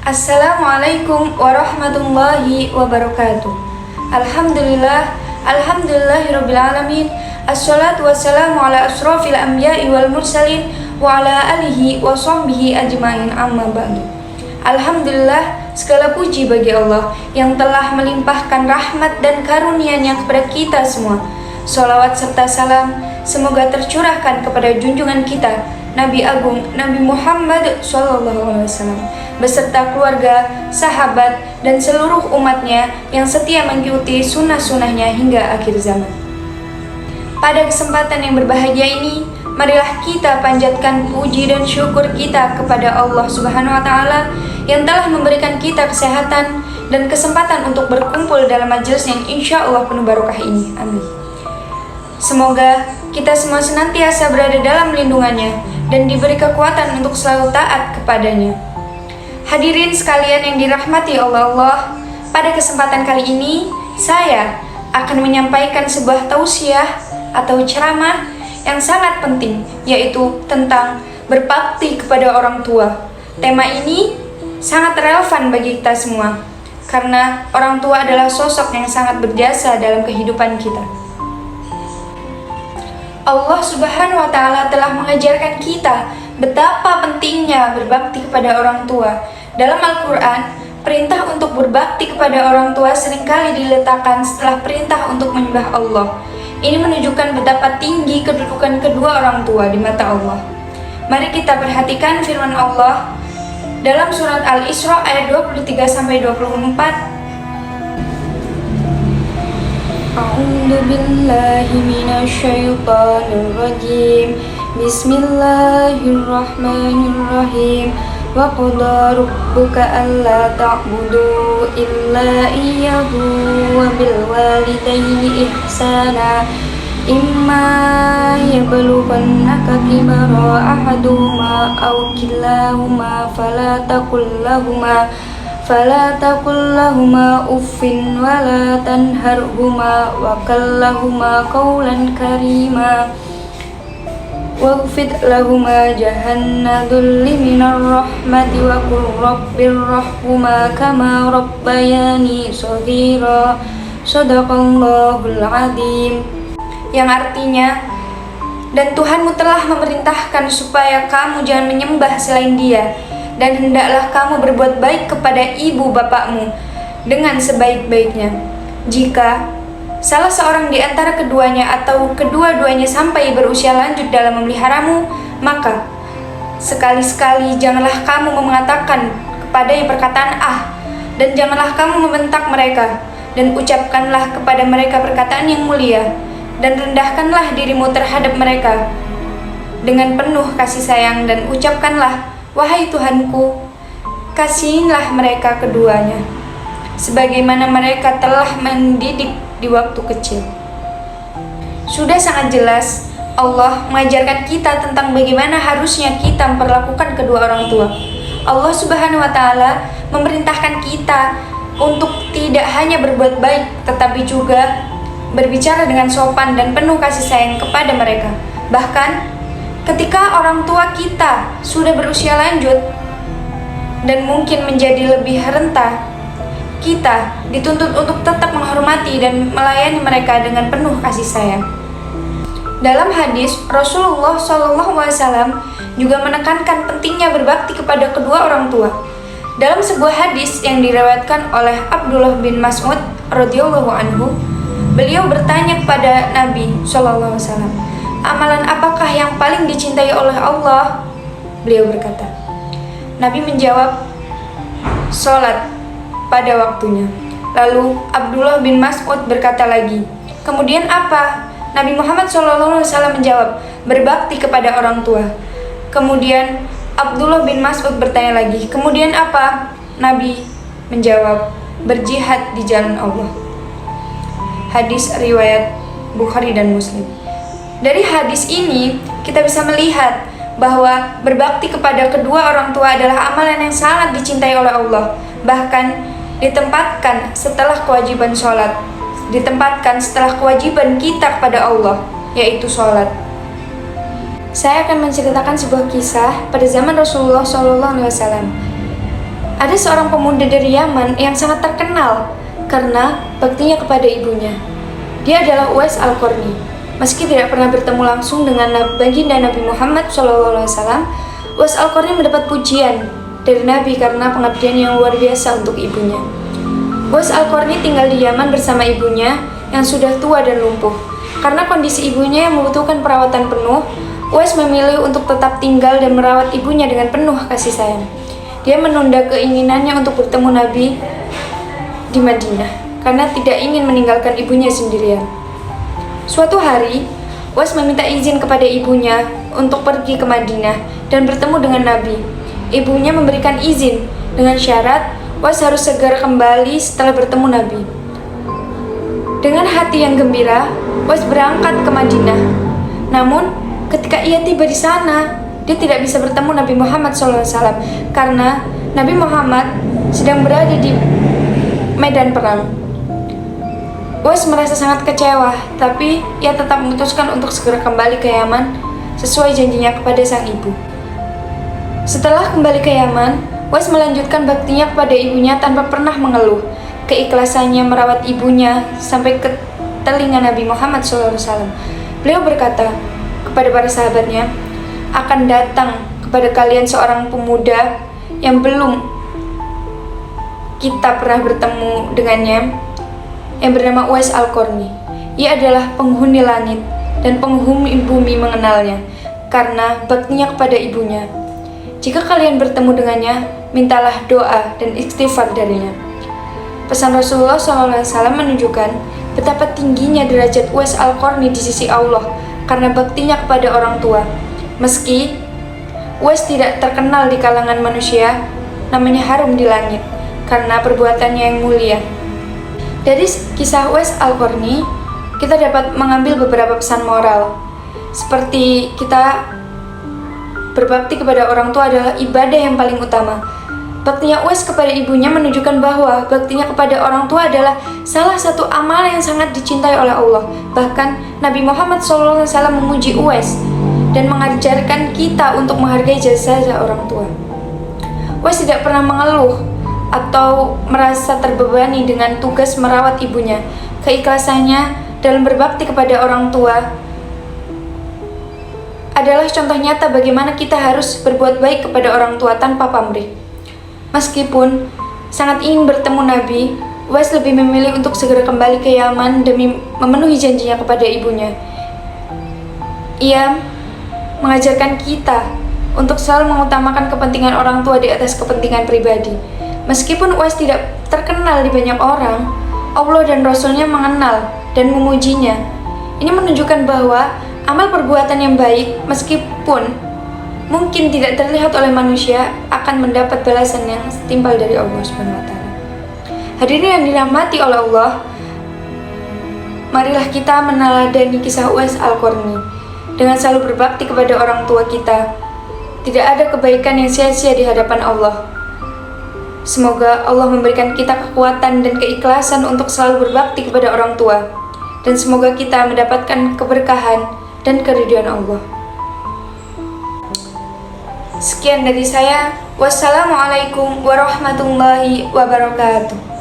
Assalamualaikum warahmatullahi wabarakatuh. Alhamdulillahirrabbilalamin. Assalatu wassalamu ala asrofil anbiya'i wal mursalin wa ala alihi wa sahbihi ajma'in, amma ba'du. Alhamdulillah, segala puji bagi Allah yang telah melimpahkan rahmat dan karunia-Nya kepada kita semua. Sholawat serta salam semoga tercurahkan kepada junjungan kita Nabi Agung Nabi Muhammad SAW beserta keluarga, sahabat, dan seluruh umatnya yang setia mengikuti sunnah-sunnahnya hingga akhir zaman. Pada kesempatan yang berbahagia ini, marilah kita panjatkan puji dan syukur kita kepada Allah Subhanahu wa Ta'ala yang telah memberikan kita kesehatan dan kesempatan untuk berkumpul dalam majelis yang insya Allah penuh barokah ini. Amin. Semoga kita semua senantiasa berada dalam lindungannya dan diberi kekuatan untuk selalu taat kepadanya. Hadirin sekalian yang dirahmati oleh Allah, pada kesempatan kali ini saya akan menyampaikan sebuah tausiah atau ceramah yang sangat penting, yaitu tentang berbakti kepada orang tua. Tema ini sangat relevan bagi kita semua, karena orang tua adalah sosok yang sangat berjasa dalam kehidupan kita. Allah Subhanahu wa Ta'ala telah mengajarkan kita betapa pentingnya berbakti kepada orang tua. Dalam Al-Quran, perintah untuk berbakti kepada orang tua seringkali diletakkan setelah perintah untuk menyembah Allah. Ini menunjukkan betapa tinggi kedudukan kedua orang tua di mata Allah. Mari kita perhatikan firman Allah dalam surat Al-Isra ayat 23-24. A'udzu billahi minasyaitonir rajim. Bismillahirrahmanirrahim. Wa qada rabbuka alla ta'budu illa iyyahu wa bil walidayni ihsana. Imma yablughannaka kibara ahaduhuma aw kilahuma fala taqul lahuma uffin wa la tanharhuma wa qallahuma qawlan karima waghfid lahuma jahannadulli minar rahmati wa qul rabbirrahhuma kama rabbayani shaghira. Shadaqallahul azim. Yang artinya, dan Tuhanmu telah memerintahkan supaya kamu jangan menyembah selain Dia, dan hendaklah kamu berbuat baik kepada ibu bapakmu dengan sebaik-baiknya. Jika salah seorang di antara keduanya atau kedua-duanya sampai berusia lanjut dalam memeliharamu, maka sekali-sekali janganlah kamu mengatakan kepadanya perkataan "ah", dan janganlah kamu membentak mereka, dan ucapkanlah kepada mereka perkataan yang mulia, dan rendahkanlah dirimu terhadap mereka dengan penuh kasih sayang, dan ucapkanlah, "Wahai Tuhanku, kasihilah mereka keduanya, sebagaimana mereka telah mendidik di waktu kecil." Sudah sangat jelas Allah mengajarkan kita tentang bagaimana harusnya kita memperlakukan kedua orang tua. Allah Subhanahu wa Ta'ala memerintahkan kita untuk tidak hanya berbuat baik, tetapi juga berbicara dengan sopan dan penuh kasih sayang kepada mereka. Bahkan ketika orang tua kita sudah berusia lanjut dan mungkin menjadi lebih renta, kita dituntut untuk tetap menghormati dan melayani mereka dengan penuh kasih sayang. Dalam hadis, Rasulullah SAW juga menekankan pentingnya berbakti kepada kedua orang tua. Dalam sebuah hadis yang diriwayatkan oleh Abdullah bin Mas'ud radhiyallahu anhu, beliau bertanya kepada Nabi SAW, "Amalan apakah yang paling dicintai oleh Allah?" Beliau berkata, Nabi menjawab, "Sholat pada waktunya." Lalu Abdullah bin Mas'ud berkata lagi, "Kemudian apa?" Nabi Muhammad SAW menjawab, "Berbakti kepada orang tua." Kemudian Abdullah bin Mas'ud bertanya lagi, "Kemudian apa?" Nabi menjawab, "Berjihad di jalan Allah." Hadis riwayat Bukhari dan Muslim. Dari hadis ini kita bisa melihat bahwa berbakti kepada kedua orang tua adalah amalan yang sangat dicintai oleh Allah. Bahkan ditempatkan setelah kewajiban sholat, ditempatkan setelah kewajiban kita kepada Allah, yaitu sholat. Saya akan menceritakan sebuah kisah pada zaman Rasulullah SAW. Ada seorang pemuda dari Yaman yang sangat terkenal karena baktinya kepada ibunya. Dia adalah Uwais Al-Qarni. Meski tidak pernah bertemu langsung dengan baginda Nabi Muhammad SAW, Uwais Al-Qarni mendapat pujian dari Nabi karena pengabdian yang luar biasa untuk ibunya. Uwais Al-Qarni tinggal di Yaman bersama ibunya yang sudah tua dan lumpuh. Karena kondisi ibunya yang membutuhkan perawatan penuh, Uwais memilih untuk tetap tinggal dan merawat ibunya dengan penuh kasih sayang. Dia menunda keinginannya untuk bertemu Nabi di Madinah karena tidak ingin meninggalkan ibunya sendirian. Suatu hari, Uwais meminta izin kepada ibunya untuk pergi ke Madinah dan bertemu dengan Nabi. Ibunya memberikan izin dengan syarat Uwais harus segera kembali setelah bertemu Nabi. Dengan hati yang gembira, Uwais berangkat ke Madinah. Namun, ketika ia tiba di sana, dia tidak bisa bertemu Nabi Muhammad SAW karena Nabi Muhammad sedang berada di medan perang. Uwais merasa sangat kecewa, tapi ia tetap memutuskan untuk segera kembali ke Yaman sesuai janjinya kepada sang ibu. Setelah kembali ke Yaman, Uwais melanjutkan baktinya kepada ibunya tanpa pernah mengeluh. Keikhlasannya merawat ibunya sampai ke telinga Nabi Muhammad SAW. Beliau berkata kepada para sahabatnya, akan datang kepada kalian seorang pemuda yang belum kita pernah bertemu dengannya, yang bernama Uwais Al-Qarni. Ia adalah penghuni langit dan penghuni bumi mengenalnya karena baktinya kepada ibunya. Jika kalian bertemu dengannya, mintalah doa dan istighfar darinya. Pesan Rasulullah SAW menunjukkan betapa tingginya derajat Uwais Al-Qarni di sisi Allah karena baktinya kepada orang tua. Meski Uwais tidak terkenal di kalangan manusia, namanya harum di langit karena perbuatannya yang mulia. Dari kisah Uwais Al-Qarni, kita dapat mengambil beberapa pesan moral. Seperti kita berbakti kepada orang tua adalah ibadah yang paling utama. Baktinya Uwais kepada ibunya menunjukkan bahwa baktinya kepada orang tua adalah salah satu amal yang sangat dicintai oleh Allah. Bahkan Nabi Muhammad SAW memuji Uwais dan mengajarkan kita untuk menghargai jasa orang tua. Uwais tidak pernah mengeluh atau merasa terbebani dengan tugas merawat ibunya. Keikhlasannya dalam berbakti kepada orang tua adalah contoh nyata bagaimana kita harus berbuat baik kepada orang tua tanpa pamrih. Meskipun sangat ingin bertemu Nabi, Uwais lebih memilih untuk segera kembali ke Yaman demi memenuhi janjinya kepada ibunya. Ia mengajarkan kita untuk selalu mengutamakan kepentingan orang tua di atas kepentingan pribadi. Meskipun Uwais tidak terkenal di banyak orang, Allah dan Rasul-Nya mengenal dan memujinya. Ini menunjukkan bahwa amal perbuatan yang baik, meskipun mungkin tidak terlihat oleh manusia, akan mendapat balasan yang setimpal dari Allah SWT. Hadirin yang dirahmati oleh Allah, marilah kita meneladani kisah Uwais Al-Qarni dengan selalu berbakti kepada orang tua kita. Tidak ada kebaikan yang sia-sia di hadapan Allah. Semoga Allah memberikan kita kekuatan dan keikhlasan untuk selalu berbakti kepada orang tua, dan semoga kita mendapatkan keberkahan dan keridhaan Allah. Sekian dari saya. Wassalamualaikum warahmatullahi wabarakatuh.